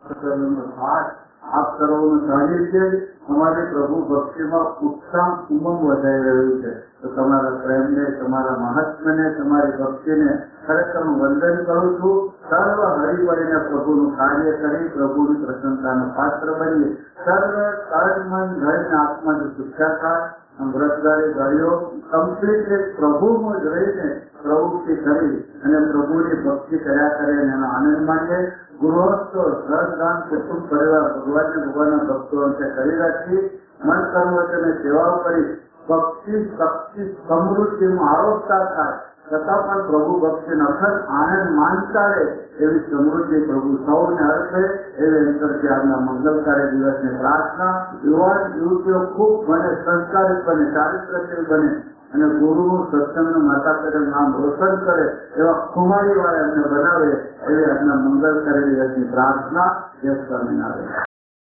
આપ સર્વનું સાનિધ્ય અમારી પ્રભુ ભક્તિમાં ઉત્સાહ ઉમંગ વધારી રહ્યું છે. તો તમારા પ્રેમને, તમારા મહાત્મ્યને, તમારી ભક્તિને ખરેખર હું વંદન કરું છું. સર્વ હરી મળીને પ્રભુનું કાર્ય કરી પ્રભુની પ્રસન્નતાનો પાત્ર બનીએ. સર્વ તન મન ધન આત્માની શિક્ષા થાય. વ્રતગાળી ગાળીઓ કમ્પ્લીટલી પ્રભુમાં જ રહીને પ્રવૃત્તિ કરી અને પ્રભુની ભક્તિ કર્યા કરે અને એનો આનંદ માણીએ. ગૃહસ્થો શ્રદ્ધાન કુટુંબ પરિવાર ભગવાનના ભક્તો અંતે કરી રાખી મન કર્મ વચને સેવાઓ કરી ભક્તિ શક્તિ સમૃદ્ધિનું આરોપતા થાય છતાં પણ પ્રભુ ભક્તિ અખંડ આનંદ માનતા રહે એવી સમૃદ્ધિ પ્રભુ સૌને અર્પે એવી અંતરથી આજના મંગલકારી દિવસની પ્રાર્થના. યુવાન યુવતીઓ ખૂબ બને, સંસ્કારિત બને, ચારિત્રશીલ બને અને ગુરુનું સત્સંગનું માતા પિતાનું નામ રોશન કરે એવા ખુમારી વાળા એમને બનાવે એવી આજના મંગલકારી દિવસની પ્રાર્થના. જય સ્વામિનારાયણ.